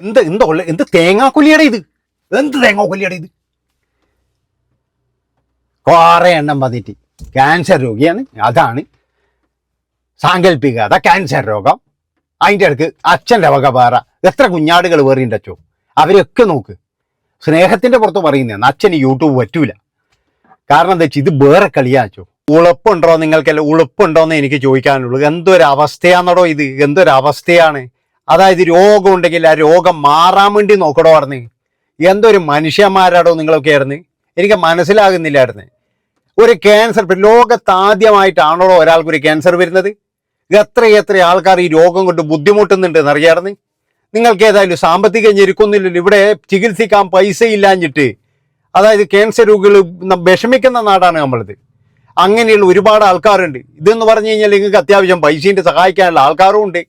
എന്ത് തേങ്ങാക്കൊല്ലിയുടെ ഇത്? എന്ത് തേങ്ങാക്കൊല്ലിയുടെ ഇത്? കുറെ എണ്ണം വന്നിട്ട് ക്യാൻസർ രോഗിയാണ്, അതാണ് സാങ്കല്പികത, ക്യാൻസർ രോഗം. അതിൻ്റെ ഇടയ്ക്ക് അച്ഛൻ്റെ വക വേറെ എത്ര കുഞ്ഞാടുകൾ വേറിണ്ടച്ചോ. അവരൊക്കെ നോക്ക്, സ്നേഹത്തിൻ്റെ പുറത്ത് പറയുന്നതാണ്. അച്ഛന് യൂട്യൂബ് പറ്റൂല. കാരണം എന്താ വെച്ചാൽ ഇത് വേറെ കളിയാച്ചോ. ഉളുപ്പുണ്ടോ നിങ്ങൾക്കെല്ലാം? ഉളുപ്പുണ്ടോയെന്ന് എനിക്ക് ചോദിക്കാനുള്ളൂ. എന്തൊരവസ്ഥയാണെന്നടോ ഇത്, എന്തൊരവസ്ഥയാണ്. അതായത് രോഗം ഉണ്ടെങ്കിൽ ആ രോഗം മാറാൻ വേണ്ടി നോക്കടോ പറഞ്ഞ്. എന്തൊരു മനുഷ്യന്മാരാടോ നിങ്ങളൊക്കെ ആയിരുന്നു, എനിക്ക് മനസ്സിലാകുന്നില്ലായിരുന്നു. ഒരു ക്യാൻസർ, ലോകത്താദ്യമായിട്ടാണോ ഒരാൾക്കൊരു ക്യാൻസർ വരുന്നത്? എത്ര ആൾക്കാർ ഈ രോഗം കൊണ്ട് ബുദ്ധിമുട്ടുന്നുണ്ട് എന്നറിയാറുണ്ട്. നിങ്ങൾക്ക് ഏതായാലും സാമ്പത്തിക ഞെരുക്കൊന്നുമില്ലല്ലോ. ഇവിടെ ചികിത്സിക്കാൻ പൈസ ഇല്ലാഞ്ഞിട്ട്, അതായത് ക്യാൻസർ രോഗികൾ വിഷമിക്കുന്ന നാടാണ് നമ്മളിത്. അങ്ങനെയുള്ള ഒരുപാട് ആൾക്കാരുണ്ട്. ഇതെന്ന് പറഞ്ഞു കഴിഞ്ഞാൽ നിങ്ങൾക്ക് അത്യാവശ്യം പൈസേൻ്റെ സഹായിക്കാനുള്ള ആൾക്കാരും ഉണ്ട്,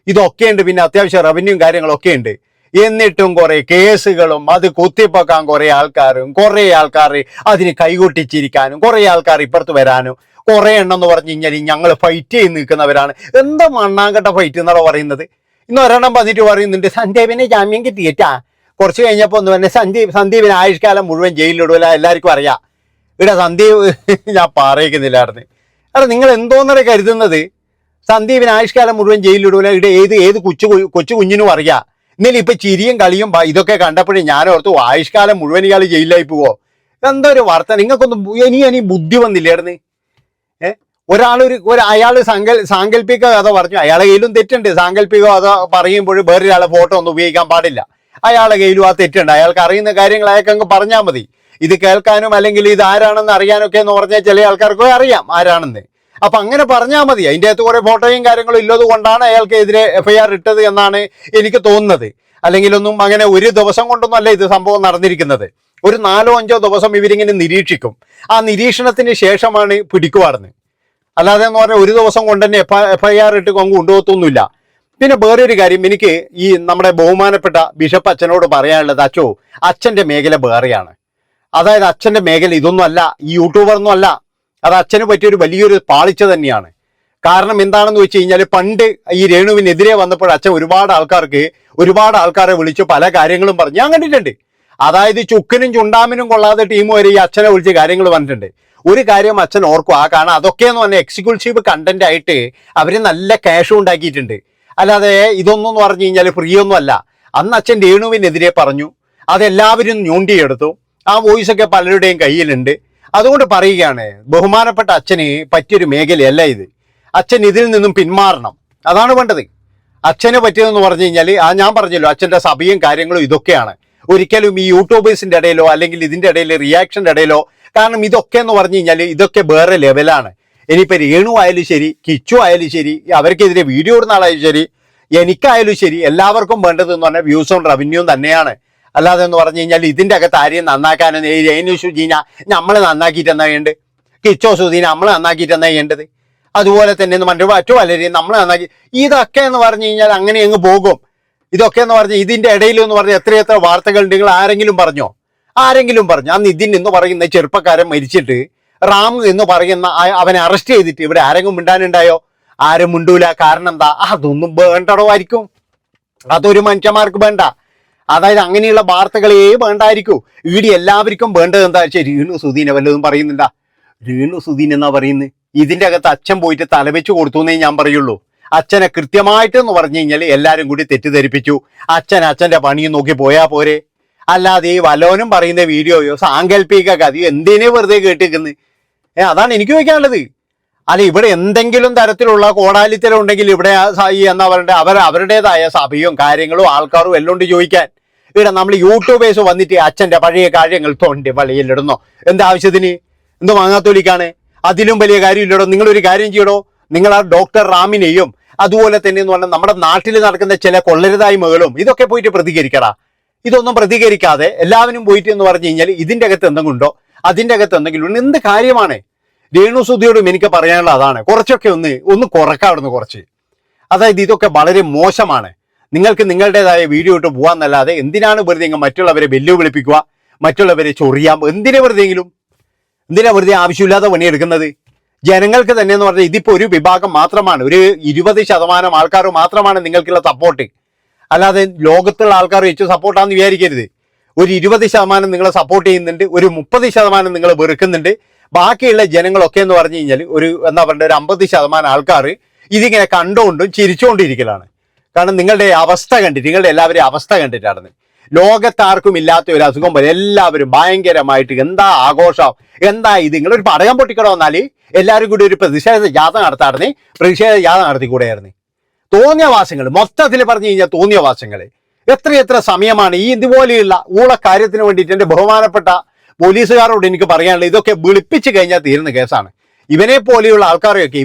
ഇതൊക്കെ ഉണ്ട്. പിന്നെ അത്യാവശ്യം റവന്യൂ കാര്യങ്ങളൊക്കെ ഉണ്ട്. എന്നിട്ടും കുറെ കേസുകളും അത് കുത്തിപ്പൊക്കാൻ കുറെ ആൾക്കാരും, കുറെ ആൾക്കാർ അതിന് കൈകൊട്ടിച്ചിരിക്കാനും, കുറെ ആൾക്കാർ ഇപ്പുറത്ത് വരാനും, കുറെ എണ്ണം എന്ന് പറഞ്ഞു കഴിഞ്ഞാൽ ഞങ്ങൾ ഫൈറ്റ് ചെയ്ത് നിൽക്കുന്നവരാണ്. എന്താ മണ്ണാങ്കട്ട ഫൈറ്റ് എന്നാണോ പറയുന്നത്? ഇന്ന് ഒരെണ്ണം വന്നിട്ട് പറയുന്നുണ്ട് സന്ദീപിനെ ജാമ്യം കിട്ടിയേറ്റാ. കുറച്ച് കഴിഞ്ഞപ്പോൾ ഒന്ന് പറഞ്ഞ സന്ദീപിന് ആയുഷ്കാലം മുഴുവൻ ജയിലിലിടൂല, എല്ലാവർക്കും അറിയാം. ഇവിടെ സന്ദീപ് ഞാൻ പറയിക്കുന്നില്ലായിരുന്നു. കാരണം നിങ്ങൾ എന്തോന്നരെ കരുതുന്നത്? സന്ദീപിന് ആയുഷ്കാലം മുഴുവൻ ജയിലിലിടൂല, ഇവിടെ ഏത് കൊച്ചു കുഞ്ഞിനും അറിയാം. ഇന്നലെ ഇപ്പൊ ചിരിയും കളിയും ഇതൊക്കെ കണ്ടപ്പോഴേ ഞാൻ ഓർത്തു ആയുഷ്കാലം മുഴുവൻ ഇയാൾ ജയിലിലായി പോവോ. എന്തൊരു വാർത്ത! നിങ്ങൾക്കൊന്നും ഇനി ബുദ്ധി വന്നില്ലായിരുന്നു. അയാൾ സാങ്കല്പിക കഥ പറഞ്ഞു. അയാളെ കയ്യിലും തെറ്റുണ്ട്. സാങ്കല്പിക കഥ പറയുമ്പോൾ വേറൊരാളെ ഫോട്ടോ ഒന്നും ഉപയോഗിക്കാൻ പാടില്ല. അയാളുടെ കയ്യിലും ആ തെറ്റുണ്ട്. അയാൾക്ക് അറിയുന്ന കാര്യങ്ങൾ അയാൾക്ക് അങ്ങ് പറഞ്ഞാൽ മതി. ഇത് കേൾക്കാനും അല്ലെങ്കിൽ ഇത് ആരാണെന്ന് അറിയാനൊക്കെ എന്ന് പറഞ്ഞാൽ ചില ആൾക്കാർക്ക് അറിയാം ആരാണെന്ന്. അപ്പൊ അങ്ങനെ പറഞ്ഞാൽ മതി. അതിൻ്റെ അകത്ത് കുറെ ഫോട്ടോയും കാര്യങ്ങളും ഇല്ലത് കൊണ്ടാണ് അയാൾക്കെതിരെ FIR ഇട്ടത് എന്നാണ് എനിക്ക് തോന്നുന്നത്. അല്ലെങ്കിലൊന്നും അങ്ങനെ ഒരു ദിവസം കൊണ്ടൊന്നും അല്ല ഇത് സംഭവം നടന്നിരിക്കുന്നത്. ഒരു 4-5 ദിവസം ഇവരിങ്ങനെ നിരീക്ഷിക്കും. ആ നിരീക്ഷണത്തിന് ശേഷമാണ് പിടിക്കുവാറുന്നത്. അല്ലാതെ എന്ന് പറഞ്ഞാൽ ഒരു ദിവസം കൊണ്ട് തന്നെ FIR ഇട്ട് കൊണ്ടുപോകത്തൊന്നുമില്ല. പിന്നെ വേറൊരു കാര്യം, എനിക്ക് ഈ നമ്മുടെ ബഹുമാനപ്പെട്ട ബിഷപ്പ് അച്ഛനോട് പറയാനുള്ളത്, അച്ഛൻ്റെ മേഖല വേറെയാണ്. അതായത് അച്ഛൻ്റെ മേഖല ഇതൊന്നും അല്ല, ഈ യൂട്യൂബറൊന്നും അല്ല. അത് അച്ഛന് പറ്റിയൊരു വലിയൊരു പാളിച്ച തന്നെയാണ്. കാരണം എന്താണെന്ന് വെച്ച് കഴിഞ്ഞാൽ, പണ്ട് ഈ രേണുവിനെതിരെ വന്നപ്പോൾ അച്ഛൻ ഒരുപാട് ആൾക്കാരെ വിളിച്ച് പല കാര്യങ്ങളും പറഞ്ഞു. ഞാൻ കണ്ടിട്ടുണ്ട്. അതായത് ചുക്കിനും ചുണ്ടാമിനും കൊള്ളാതെ ടീം വരെ ഈ അച്ഛനെ വിളിച്ച് കാര്യങ്ങൾ പറഞ്ഞിട്ടുണ്ട്. ഒരു കാര്യം അച്ഛൻ ഓർക്കുക, കാരണം അതൊക്കെയെന്ന് പറഞ്ഞാൽ എക്സിക്യൂട്ടീവ് കണ്ടന്റ് ആയിട്ട് അവർ നല്ല ക്യാഷും ഉണ്ടാക്കിയിട്ടുണ്ട്. അല്ലാതെ ഇതൊന്നും എന്ന് പറഞ്ഞു കഴിഞ്ഞാൽ ഫ്രീ ഒന്നും അല്ല. അന്ന് അച്ഛൻ രേണുവിനെതിരെ പറഞ്ഞു, അതെല്ലാവരും ഞൂണ്ടിയെടുത്തു. ആ വോയിസ് ഒക്കെ പലരുടെയും കയ്യിലുണ്ട്. അതുകൊണ്ട് പറയുകയാണ്, ബഹുമാനപ്പെട്ട അച്ഛന് പറ്റിയൊരു മേഖലയല്ല ഇത്. അച്ഛൻ ഇതിൽ നിന്നും പിന്മാറണം, അതാണ് വേണ്ടത്. അച്ഛന് പറ്റിയതെന്ന് പറഞ്ഞു കഴിഞ്ഞാൽ ഞാൻ പറഞ്ഞല്ലോ, അച്ഛൻ്റെ സഭയും കാര്യങ്ങളും ഇതൊക്കെയാണ്. ഒരിക്കലും ഈ യൂട്യൂബേഴ്സിൻ്റെ ഇടയിലോ അല്ലെങ്കിൽ ഇതിൻ്റെ ഇടയിൽ റിയാക്ഷൻ്റെ ഇടയിലോ, കാരണം ഇതൊക്കെ എന്ന് പറഞ്ഞു കഴിഞ്ഞാൽ ഇതൊക്കെ വേറെ ലെവലാണ്. ഇനിയിപ്പോൾ രേണു ആയാലും ശരി, കിച്ചു ആയാലും ശരി, അവർക്കെതിരെ വീഡിയോ ഇടുന്ന ആളായാലും ശരി, എനിക്കായാലും ശരി, എല്ലാവർക്കും വേണ്ടതെന്ന് പറഞ്ഞാൽ വ്യൂസും റവന്യൂവും തന്നെയാണ്. അല്ലാതെ എന്ന് പറഞ്ഞു കഴിഞ്ഞാൽ ഇതിൻ്റെ അകത്ത് ആരെയും നന്നാക്കാനെന്ന് രേണു സുധീന നമ്മൾ നന്നാക്കിയിട്ട് എന്നാ ചെയ്യേണ്ടത്? കിച്ചോ സുധീന നമ്മൾ നന്നാക്കിയിട്ട് എന്നാ ചെയ്യേണ്ടത്? അതുപോലെ തന്നെ മറ്റു പലരെയും നമ്മൾ നന്നാക്കി. ഇതൊക്കെ എന്ന് പറഞ്ഞു കഴിഞ്ഞാൽ അങ്ങനെ അങ്ങ് പോകും. ഇതൊക്കെ എന്ന് പറഞ്ഞാൽ ഇതിൻ്റെ ഇടയിൽ എന്ന് പറഞ്ഞാൽ എത്ര വാർത്തകൾ നിങ്ങൾ ആരെങ്കിലും പറഞ്ഞോ? ആ നിതിൻ എന്ന് പറയുന്ന ചെറുപ്പക്കാരൻ മരിച്ചിട്ട് റാം എന്ന് പറയുന്ന അവനെ അറസ്റ്റ് ചെയ്തിട്ട് ഇവിടെ ആരെങ്കിലും മിണ്ടാനുണ്ടായോ? ആരും മിണ്ടൂല. കാരണം എന്താ? അതൊന്നും വേണ്ടടോ ആയിരിക്കും. അതൊരു മനുഷ്യന്മാർക്ക് വേണ്ട. അതായത് അങ്ങനെയുള്ള വാർത്തകളേ വേണ്ടായിരിക്കും. ഈടി എല്ലാവർക്കും വേണ്ടത് എന്താ വെച്ചാൽ രേണു സുധീനെ വല്ലതും പറയുന്നുണ്ടാ? രേണു സുധീൻ എന്നാ പറയുന്നത്? ഇതിൻ്റെ അകത്ത് അച്ഛൻ പോയിട്ട് തലവെച്ച് കൊടുത്തു എന്നേ ഞാൻ പറയുള്ളൂ. അച്ഛനെ കൃത്യമായിട്ട് എന്ന് പറഞ്ഞു കഴിഞ്ഞാൽ എല്ലാവരും കൂടി തെറ്റിദ്ധരിപ്പിച്ചു. അച്ഛൻ്റെ പണിയും നോക്കി പോയാൽ പോരെ. അല്ലാതെ ഈ വലോനും പറയുന്ന വീഡിയോയോ സാങ്കല്പിക കഥയോ എന്തിനു വെറുതെ കേട്ടിരിക്കുന്നത്? അതാണ് എനിക്ക് ചോദിക്കാനുള്ളത്. അല്ല, ഇവിടെ എന്തെങ്കിലും തരത്തിലുള്ള കോടാലിത്തരം ഉണ്ടെങ്കിൽ ഇവിടെ എന്താ പറയണ്ടേ, അവരുടേതായ സഭയും കാര്യങ്ങളും ആൾക്കാരും എല്ലാം ഉണ്ട് ചോദിക്കാൻ. ഇവിടെ നമ്മൾ യൂട്യൂബേഴ്സ് വന്നിട്ട് അച്ഛൻ്റെ പഴയ കാര്യങ്ങൾ തോണ്ടി വളിയിലിടുന്നോ? എന്താവശ്യത്തിന്? എന്തോ മാങ്ങാത്തൊലിക്കാണ്? അതിലും വലിയ കാര്യമില്ലടോ. നിങ്ങളൊരു കാര്യം ചെയ്യടോ, നിങ്ങൾ ആ ഡോക്ടർ റാമിനെയും അതുപോലെ തന്നെ എന്ന് പറഞ്ഞാൽ നമ്മുടെ നാട്ടിൽ നടക്കുന്ന ചില കൊള്ളരുതായ്മകളും ഇതൊക്കെ പോയിട്ട് പ്രതികരിക്കടാ. ഇതൊന്നും പ്രതികരിക്കാതെ എല്ലാവരും പോയിട്ട് എന്ന് പറഞ്ഞു കഴിഞ്ഞാൽ ഇതിൻ്റെ അകത്ത് എന്തെങ്കിലും ഉണ്ടോ, അതിൻ്റെ അകത്ത് എന്തെങ്കിലും ഉണ്ട്? എന്ത് കാര്യമാണ്? രേണു സുധിയോടും എനിക്ക് പറയാനുള്ള അതാണ്, കുറച്ചൊക്കെ ഒന്ന് കുറക്കാവുന്നു കുറച്ച്. അതായത് ഇതൊക്കെ വളരെ മോശമാണ്. നിങ്ങൾക്ക് നിങ്ങളുടേതായ വീഡിയോ ഇട്ട് പോകാന്നല്ലാതെ എന്തിനാണ് വെറുതെ മറ്റുള്ളവരെ വെല്ലുവിളിപ്പിക്കുക, മറ്റുള്ളവരെ ചൊറിയാം? എന്തിനാ വെറുതെ ആവശ്യമില്ലാതെ പണിയെടുക്കുന്നത്? ജനങ്ങൾക്ക് തന്നെ എന്ന് പറഞ്ഞാൽ ഇതിപ്പോൾ ഒരു വിഭാഗം മാത്രമാണ്, ഒരു 20% ആൾക്കാർ മാത്രമാണ് നിങ്ങൾക്കുള്ള സപ്പോർട്ട്. അല്ലാതെ ലോകത്തുള്ള ആൾക്കാർ വെച്ച് സപ്പോർട്ടാന്ന് വിചാരിക്കരുത്. ഒരു 20% നിങ്ങളെ സപ്പോർട്ട് ചെയ്യുന്നുണ്ട്, ഒരു 30% നിങ്ങൾ വെറുക്കുന്നുണ്ട്. ബാക്കിയുള്ള ജനങ്ങളൊക്കെ എന്ന് പറഞ്ഞു കഴിഞ്ഞാൽ ഒരു എന്താ പറയുക, ഒരു 50% ആൾക്കാർ ഇതിങ്ങനെ കണ്ടുകൊണ്ടും ചിരിച്ചുകൊണ്ടിരിക്കലാണ്. കാരണം നിങ്ങളുടെ അവസ്ഥ കണ്ടിട്ട്, നിങ്ങളുടെ എല്ലാവരെയും അവസ്ഥ കണ്ടിട്ടാണ്. ലോകത്താർക്കും ഇല്ലാത്ത ഒരു അസുഖം പോലെ എല്ലാവരും ഭയങ്കരമായിട്ട് എന്താ ആഘോഷം, എന്താ ഇത്, നിങ്ങളൊരു പടകം പൊട്ടിക്കണോ വന്നാൽ എല്ലാവരും കൂടി ഒരു പ്രതിഷേധ ജാഥ നടത്താറുണ്ട്, പ്രതിഷേധ ജാഥ നടത്തിക്കൂടെയായിരുന്നു. തോന്നിയ വാസങ്ങൾ, മൊത്തത്തിൽ പറഞ്ഞു കഴിഞ്ഞാൽ തോന്നിയ വാസങ്ങൾ. എത്ര സമയമാണ് ഈ ഇതുപോലെയുള്ള ഊളക്കാര്യത്തിന് വേണ്ടിയിട്ട് എൻ്റെ ബഹുമാനപ്പെട്ട പോലീസുകാരോട് എനിക്ക് പറയാനുള്ളത്, ഇതൊക്കെ വിളിപ്പിച്ച് കഴിഞ്ഞാൽ തീരുന്ന കേസാണ്. ഇവരെ പോലെയുള്ള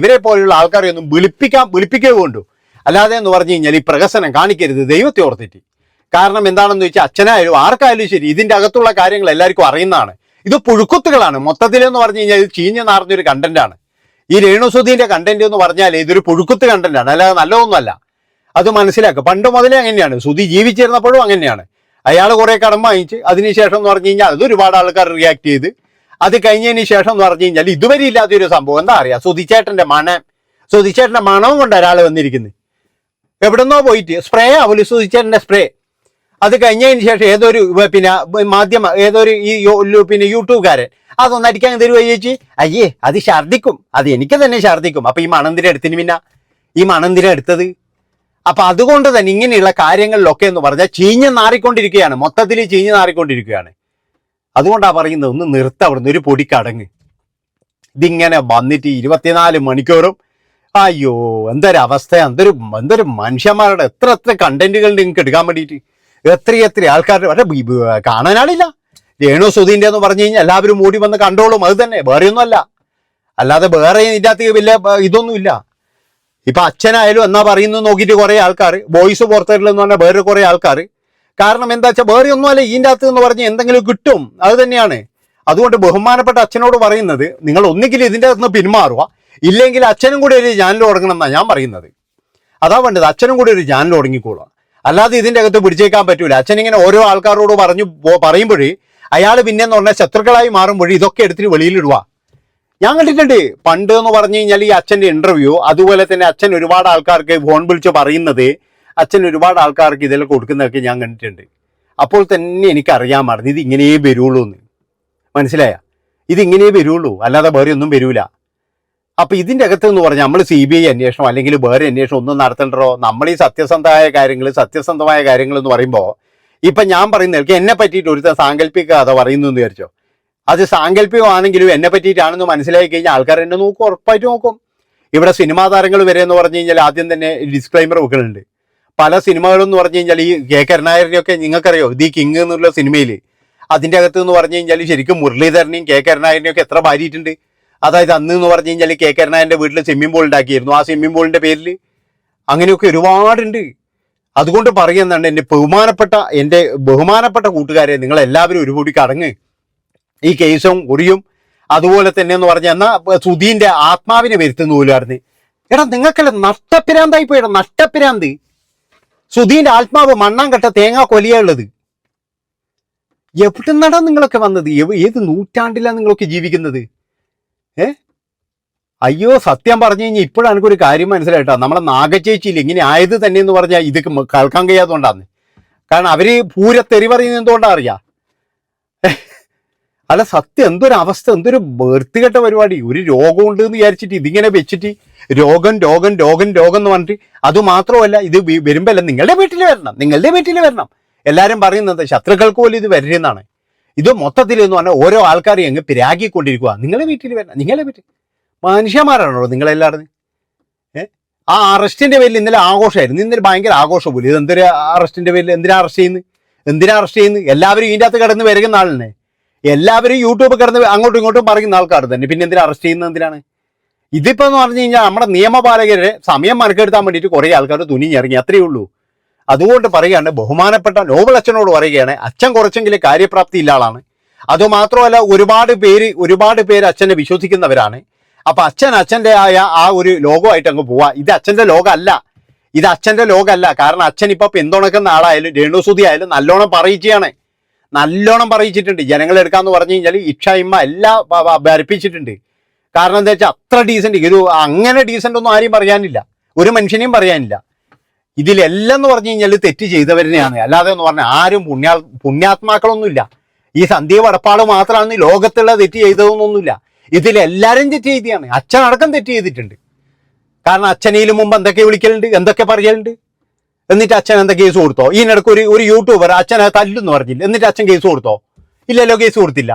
ആൾക്കാരെയൊന്നും വിളിപ്പിക്കുക കൊണ്ടു. അല്ലാതെ എന്ന് പറഞ്ഞു കഴിഞ്ഞാൽ ഈ പ്രഹസനം കാണിക്കരുത്, ദൈവത്തെ ഓർത്തിട്ട്. കാരണം എന്താണെന്ന് വെച്ചാൽ അച്ഛനായാലും ആർക്കായാലും ശരി, ഇതിൻ്റെ അകത്തുള്ള കാര്യങ്ങൾ എല്ലാവർക്കും അറിയുന്നതാണ്. ഇത് പുഴുക്കുത്തുകളാണ് മൊത്തത്തിലെന്ന് പറഞ്ഞു കഴിഞ്ഞാൽ. ഇത് ചീഞ്ഞ് നാർന്നൊരു കണ്ടന്റാണ് ഈ രേണുസുധീന്റെ കണ്ടന്റ് എന്ന് പറഞ്ഞാൽ. ഇതൊരു പുഴുക്കുത്ത് കണ്ടന്റാണ്, അല്ലാതെ നല്ലതൊന്നുമല്ല. അത് മനസ്സിലാക്കുക. പണ്ട് മുതലേ അങ്ങനെയാണ്, സുധി ജീവിച്ചിരുന്നപ്പോഴും അങ്ങനെയാണ്. അയാൾ കുറെ കടം വാങ്ങിച്ച് അതിനുശേഷം എന്ന് പറഞ്ഞു കഴിഞ്ഞാൽ അത് ഒരുപാട് ആൾക്കാർ റിയാക്ട് ചെയ്ത്, അത് കഴിഞ്ഞതിന് ശേഷം എന്ന് പറഞ്ഞു കഴിഞ്ഞാൽ ഇതുവരെ ഇല്ലാത്തൊരു സംഭവം എന്താ അറിയാ, സുധിച്ചേട്ടന്റെ മണവും കൊണ്ട് ഒരാൾ വന്നിരിക്കുന്നത്. എവിടെന്നോ പോയിട്ട് സ്പ്രേ ആവില്ല, സുധിച്ചേട്ടന്റെ സ്പ്രേ. അത് കഴിഞ്ഞതിന് ശേഷം ഏതൊരു യൂട്യൂബുകാരൻ അതൊന്ന് അടിക്കാൻ തരുവോ ചേച്ചി, അയ്യേ അത് ഛർദിക്കും, അത് എനിക്ക് തന്നെ ഛർദിക്കും. അപ്പൊ ഈ മണന്തിര എടുത്തിന്, പിന്നെ ഈ മണന്തിര എടുത്തത്. അപ്പൊ അതുകൊണ്ട് തന്നെ ഇങ്ങനെയുള്ള കാര്യങ്ങളിലൊക്കെ എന്ന് പറഞ്ഞാൽ ചീഞ്ഞ് നാറിക്കൊണ്ടിരിക്കുകയാണ്, മൊത്തത്തിൽ ചീഞ്ഞ് നാറിക്കൊണ്ടിരിക്കുകയാണ്. അതുകൊണ്ടാണ് പറയുന്നത്, ഒന്ന് നിർത്ത അവിടുന്ന്, ഒരു പൊടിക്കടങ്ങ്. ഇതിങ്ങനെ വന്നിട്ട് 24 മണിക്കൂറും അയ്യോ എന്തൊരവസ്ഥ, എന്തൊരു മനുഷ്യന്മാരുടെ എത്ര കണ്ടന്റുകൾ നിങ്ങൾക്ക് എടുക്കാൻ വേണ്ടിയിട്ട്, എത്ര ആൾക്കാരുടെ കാണാനാളില്ല. രേണുസുധീന്റെ എന്ന് പറഞ്ഞു കഴിഞ്ഞാൽ എല്ലാവരും മൂടി വന്ന് കണ്ടോളും, അത് തന്നെ, വേറെയൊന്നും അല്ല. അല്ലാതെ വേറെ ഇതിൻ്റെ അകത്ത് വലിയ ഇതൊന്നുമില്ല. ഇപ്പൊ അച്ഛനായാലും എന്നാ പറയുന്നത് നോക്കിയിട്ട് കുറെ ആൾക്കാർ, വോയിസ് പുറത്തില്ലെന്ന് പറഞ്ഞാൽ വേറെ കുറെ ആൾക്കാർ. കാരണം എന്താ വെച്ചാൽ വേറെ ഒന്നുമല്ല, ഇതിൻ്റെ അകത്ത് എന്ന് പറഞ്ഞാൽ എന്തെങ്കിലും കിട്ടും, അത് തന്നെയാണ്. അതുകൊണ്ട് ബഹുമാനപ്പെട്ട അച്ഛനോട് പറയുന്നത്, നിങ്ങൾ ഒന്നുകിൽ ഇതിൻ്റെ അകത്ത് നിന്ന് പിന്മാറുക, ഇല്ലെങ്കിൽ അച്ഛനും കൂടി ഒരു ചാനൽ തുടങ്ങണം എന്നാണ് ഞാൻ പറയുന്നത്. അതാ വേണ്ടത്, അച്ഛനും കൂടി ഒരു ചാനൽ തുടങ്ങിക്കോളുക. അല്ലാതെ ഇതിൻ്റെ അകത്ത് പിടിച്ചേക്കാൻ പറ്റൂല. അച്ഛൻ ഇങ്ങനെ ഓരോ ആൾക്കാരോട് പറയുമ്പോഴേ അയാൾ പിന്നെന്ന് പറഞ്ഞാൽ ശത്രുക്കളായി മാറുമ്പോഴേ ഇതൊക്കെ എടുത്തിട്ട് വെളിയിലിടുക. ഞാൻ കണ്ടിട്ടുണ്ട് പണ്ട് എന്ന് പറഞ്ഞു കഴിഞ്ഞാൽ ഈ അച്ഛൻ്റെ ഇന്റർവ്യൂ, അതുപോലെ തന്നെ അച്ഛൻ ഒരുപാട് ആൾക്കാർക്ക് ഫോൺ വിളിച്ച് പറയുന്നത്, അച്ഛൻ ഒരുപാട് ആൾക്കാർക്ക് ഇതെല്ലാം കൊടുക്കുന്നതൊക്കെ ഞാൻ കണ്ടിട്ടുണ്ട്. അപ്പോൾ തന്നെ എനിക്കറിയാമായിരുന്നു ഇത് ഇങ്ങനെയേ വരുള്ളൂ എന്ന്. മനസ്സിലായ? ഇതിങ്ങനെ വരുള്ളൂ, അല്ലാതെ വേറെ ഒന്നും വരൂല. അപ്പൊ ഇതിൻ്റെ അകത്ത് എന്ന് പറഞ്ഞാൽ നമ്മൾ CBI അന്വേഷണം അല്ലെങ്കിൽ വേറെ അന്വേഷണം ഒന്നും നടത്തണ്ടോ. നമ്മൾ ഈ സത്യസന്ധമായ കാര്യങ്ങൾ എന്ന് പറയുമ്പോൾ, ഇപ്പൊ ഞാൻ പറയുന്നത് എന്നെ പറ്റിയിട്ട് ഒരു സാങ്കല്പിക കഥ പറയുന്നു എന്ന് വിചാരിച്ചോ, അത് സാങ്കല്പികമാണെങ്കിലും എന്നെ പറ്റിയിട്ടാണെന്ന് മനസ്സിലാക്കി കഴിഞ്ഞാൽ ആൾക്കാർ എന്നെ നോക്കും, ഉറപ്പായിട്ട് നോക്കും. ഇവിടെ സിനിമാ താരങ്ങൾ വരെ എന്ന് പറഞ്ഞു കഴിഞ്ഞാൽ ആദ്യം തന്നെ ഡിസ്ക്ലൈമർ വെക്കുന്നുണ്ട്. പല സിനിമകളെന്ന് പറഞ്ഞു കഴിഞ്ഞാൽ ഈ കരുണാകരനെയൊക്കെ നിങ്ങൾക്കറിയോ, ദി കിങ് എന്നുള്ള സിനിമയിൽ അതിൻ്റെ അകത്ത് എന്ന് പറഞ്ഞു കഴിഞ്ഞാൽ ശരിക്കും മുരളീധരനെയും കരുണാകരനെയും ഒക്കെ എത്ര ഭാര്യയിട്ടുണ്ട്. അതായത് അന്ന് എന്ന് പറഞ്ഞു കഴിഞ്ഞാൽ കരുണാകരൻ്റെ വീട്ടിൽ സ്വിമ്മിംഗ് പൂൾ ഉണ്ടാക്കിയിരുന്നു. ആ സ്വിമ്മിംഗ് പൂളിൻ്റെ പേരിൽ അങ്ങനെയൊക്കെ ഒരുപാടുണ്ട്. അതുകൊണ്ട് പറയുന്നുണ്ട് എൻ്റെ ബഹുമാനപ്പെട്ട കൂട്ടുകാരെ, നിങ്ങളെല്ലാവരും ഒരു കൂടി കടങ്ങ്. ഈ കേസും കുറിയും അതുപോലെ തന്നെ എന്ന് പറഞ്ഞാൽ എന്നാൽ സുധീൻ്റെ ആത്മാവിനെ വരുത്തുന്ന പോലായിരുന്നു. എടാ നിങ്ങൾക്കല്ല നഷ്ടപ്പിരാന്തായി പോയിടാ, നഷ്ടപ്പിരാന്ത്. സുധീൻ്റെ ആത്മാവ് മണ്ണാങ്കട്ട തേങ്ങാ കൊലിയുള്ളത്. എവിടെ നിന്നാടാ നിങ്ങളൊക്കെ വന്നത്? ഏത് നൂറ്റാണ്ടിലാണ് നിങ്ങളൊക്കെ ജീവിക്കുന്നത്? അയ്യോ സത്യം പറഞ്ഞു കഴിഞ്ഞാൽ ഇപ്പോഴാണ് എനിക്കൊരു കാര്യം മനസ്സിലായിട്ടാ. നമ്മളെ നാഗച്ചേച്ചിയിൽ ഇങ്ങനെ ആയത് തന്നെ എന്ന് പറഞ്ഞാൽ ഇത് കേൾക്കാൻ കഴിയാത്തതുകൊണ്ടാണ്. കാരണം അവര് പൂരത്തെറി പറയുന്നത് എന്തുകൊണ്ടാണ് അറിയാം. അല്ല സത്യം, എന്തൊരു അവസ്ഥ, എന്തൊരു വൃത്തികെട്ട പരിപാടി. ഒരു രോഗമുണ്ട് എന്ന് വിചാരിച്ചിട്ട് ഇതിങ്ങനെ വെച്ചിട്ട് രോഗം എന്ന് പറഞ്ഞിട്ട്. അതുമാത്രമല്ല, ഇത് വരുമ്പോൾ അല്ല നിങ്ങളുടെ വീട്ടിൽ വരണം. എല്ലാവരും പറയുന്നത് ശത്രുക്കൾക്ക് പോലും ഇത് വരുന്നതാണ്. ഇത് മൊത്തത്തിൽ എന്ന് പറഞ്ഞാൽ ഓരോ ആൾക്കാരെയും അങ്ങ് പിരാഗിക്കൊണ്ടിരിക്കുക. നിങ്ങളെ വീട്ടിൽ വരണം. മനുഷ്യന്മാരാണോ നിങ്ങളെല്ലാവരും? ആ അറസ്റ്റിന്റെ പേരിൽ ഇന്നലെ ആഘോഷമായിരുന്നു. ഇന്നലെ ഭയങ്കര ആഘോഷം പോലും. ഇതെന്തൊരു അറസ്റ്റിന്റെ പേരിൽ എന്തിനാ അറസ്റ്റ് ചെയ്യുന്നത്? എല്ലാവരും ഇതിൻ്റെ അകത്ത് കിടന്ന് വരുന്ന ആളിനെ, എല്ലാവരും യൂട്യൂബ് കിടന്ന് അങ്ങോട്ടും ഇങ്ങോട്ടും പറയുന്ന ആൾക്കാർ തന്നെ. പിന്നെ എന്തിനാ അറസ്റ്റ് ചെയ്യുന്നത്? എന്തിനാണ് ഇതിപ്പോ എന്ന് പറഞ്ഞു കഴിഞ്ഞാൽ നമ്മുടെ നിയമപാലകരെ സമയം മനക്കെടുത്താൻ വേണ്ടിയിട്ട് കുറെ ആൾക്കാർ തുനിഞ്ഞിറങ്ങി, അത്രയേ ഉള്ളൂ. അതുകൊണ്ട് പറയുകയാണ്, ബഹുമാനപ്പെട്ട നോബൽ അച്ഛനോട് പറയുകയാണ്, അച്ഛൻ കുറച്ചെങ്കിലും കാര്യപ്രാപ്തി ഇല്ല ആളാണ്. അതുമാത്രമല്ല ഒരുപാട് പേര് അച്ഛനെ വിശ്വസിക്കുന്നവരാണ്. അപ്പൊ അച്ഛൻ്റെ ആയ ആ ഒരു ലോകമായിട്ട് അങ്ങ് പോവാ. ഇത് അച്ഛൻ്റെ ലോകമല്ല. കാരണം അച്ഛൻ ഇപ്പൊ പിന്തുണക്കുന്ന ആളായാലും രേണുസുധി ആയാലും നല്ലോണം പറയിച്ചിട്ടുണ്ട്. ജനങ്ങളെടുക്കാന്ന് പറഞ്ഞു കഴിഞ്ഞാൽ ഇമ്മ എല്ലാം ഭരിപ്പിച്ചിട്ടുണ്ട്. കാരണം എന്താ വെച്ചാൽ അത്ര ഡീസന്റ്, അങ്ങനെ ഡീസന്റ് ഒന്നും ആരെയും പറയാനില്ല, ഒരു മനുഷ്യനെയും പറയാനില്ല. ഇതിലെല്ലാം എന്ന് പറഞ്ഞു കഴിഞ്ഞാൽ തെറ്റ് ചെയ്തവരെയാണ്, അല്ലാതെ എന്ന് പറഞ്ഞാൽ ആരും പുണ്യാത്മാക്കളൊന്നുമില്ല. ഈ സന്ധ്യ വടപ്പാട് മാത്രമാണ് ലോകത്തുള്ള തെറ്റ് ചെയ്തതെന്നൊന്നുമില്ല. ഇതിലെല്ലാവരും തെറ്റ് ചെയ്തതാണ്. അച്ഛനടക്കം തെറ്റ് ചെയ്തിട്ടുണ്ട്. കാരണം അച്ഛനയിലും മുമ്പ് എന്തൊക്കെ വിളിക്കലുണ്ട്, എന്തൊക്കെ പറയലുണ്ട്. എന്നിട്ട് അച്ഛൻ എന്തൊക്കെ കേസ് കൊടുത്തോ? ഇതിനിടയ്ക്ക് ഒരു യൂട്യൂബർ അച്ഛനെ തല്ലുന്ന് പറഞ്ഞില്ല, എന്നിട്ട് അച്ഛൻ കേസ് കൊടുത്തോ? ഇല്ലല്ലോ, കേസ് കൊടുത്തില്ല.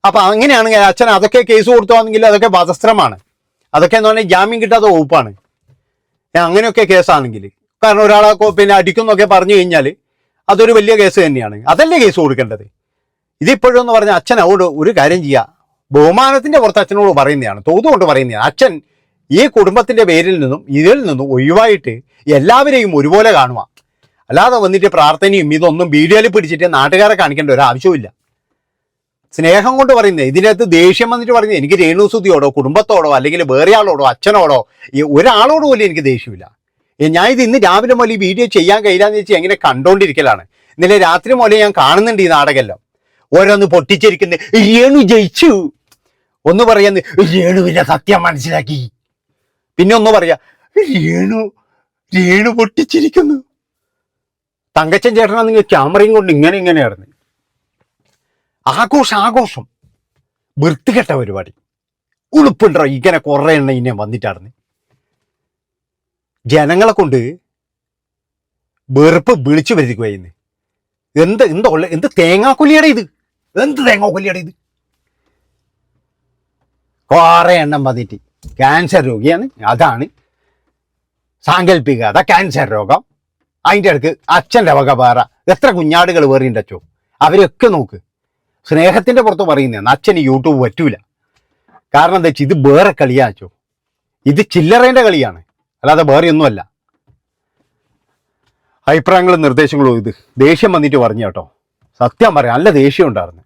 അപ്പൊ അങ്ങനെയാണെങ്കിൽ അച്ഛൻ അതൊക്കെ കേസ് കൊടുത്തോന്നെങ്കിൽ അതൊക്കെ വധസ്ത്രമാണ്. അതൊക്കെ എന്ന് പറഞ്ഞാൽ ജാമ്യം കിട്ടാത്ത വകുപ്പാണ്. അങ്ങനെയൊക്കെ കേസാണെങ്കിൽ, കാരണം ഒരാളെ പിന്നെ അടിക്കുന്നൊക്കെ പറഞ്ഞു കഴിഞ്ഞാൽ അതൊരു വലിയ കേസ് തന്നെയാണ്. അതല്ലേ കേസ് കൊടുക്കേണ്ടത്. ഇതിപ്പോഴും എന്ന് പറഞ്ഞാൽ അച്ഛനോട് ഒരു കാര്യം ചെയ്യുക, ബഹുമാനത്തിന്റെ പുറത്ത് അച്ഛനോട് പറയുന്നതാണ്, തോതുകൊണ്ട് പറയുന്നതാണ്. അച്ഛൻ ഈ കുടുംബത്തിന്റെ പേരിൽ നിന്നും ഇതിൽ നിന്നും ഒഴിവായിട്ട് എല്ലാവരെയും ഒരുപോലെ കാണുക. അല്ലാതെ വന്നിട്ട് പ്രാർത്ഥനയും ഇതൊന്നും വീഡിയോയിൽ പിടിച്ചിട്ട് നാട്ടുകാരെ കാണിക്കേണ്ട ഒരു ആവശ്യമില്ല. സ്നേഹം കൊണ്ട് പറയുന്നത്. ഇതിനകത്ത് ദേഷ്യം വന്നിട്ട് പറയുന്നത് എനിക്ക് രേണുസുതിയോടോ കുടുംബത്തോടോ അല്ലെങ്കിൽ വേറെ ആളോടോ അച്ഛനോടോ ഒരാളോട് പോലും എനിക്ക് ദേഷ്യമില്ല. ഞാൻ ഇത് ഇന്ന് രാവിലെ മുതൽ ഈ വീഡിയോ ചെയ്യാൻ കഴിയില്ലാന്ന് വെച്ചാൽ എങ്ങനെ കണ്ടോണ്ടിരിക്കലാണ്. ഇന്നലെ രാത്രി മുതലേ ഞാൻ കാണുന്നുണ്ട് ഈ നാടകമെല്ലാം. ഓരോന്ന് പൊട്ടിച്ചിരിക്കുന്നത് രേണു ജയിച്ചു, ഒന്ന് പറയാന്ന് രേണുവിന്റെ സത്യം മനസ്സിലാക്കി, പിന്നെ ഒന്ന് പറയാ രേണു പൊട്ടിച്ചിരിക്കുന്നു. തങ്കച്ചൻ ചേട്ടനാ നിങ്ങൾ ക്യാമറയും കൊണ്ട് ഇങ്ങനെയായിരുന്നു. ആഘോഷം വൃത്തികെട്ട പരിപാടി. ഉളുപ്പുണ്ടോ ഇങ്ങനെ കുറെ എണ്ണ ഇന്നെ വന്നിട്ടായിരുന്നു. ജനങ്ങളെ കൊണ്ട് വെറുപ്പ് വിളിച്ചു വരുത്തിക്കുവായിരുന്നു. എന്ത് തേങ്ങാക്കൊല്ലിയുടെ ഇത്, എന്ത് തേങ്ങാക്കൊല്ലിയുടെ ഇത്. കുറെ എണ്ണം വന്നിട്ട് ക്യാൻസർ രോഗിയാണ്, അതാണ് സാങ്കല്പിക ക്യാൻസർ രോഗം. അതിൻ്റെ ഇടയ്ക്ക് അച്ഛൻ്റെ വക വേറെ എത്ര കുഞ്ഞാടുകൾ വേറിണ്ടച്ചോ, അവരൊക്കെ നോക്ക്. സ്നേഹത്തിന്റെ പുറത്ത് പറയുന്നതാണ്. അച്ഛന് യൂട്യൂബ് പറ്റൂല. കാരണം എന്താ വെച്ചാൽ ഇത് വേറെ കളിയാച്ചോ, ഇത് ചില്ലറേന്റെ കളിയാണ്, അല്ലാതെ വേറെ ഒന്നുമല്ല. അഭിപ്രായങ്ങളും നിർദ്ദേശങ്ങളും ഇത് ദേഷ്യം വന്നിട്ട് പറഞ്ഞു കേട്ടോ. സത്യം പറയാം, നല്ല ദേഷ്യം ഉണ്ടായിരുന്നു.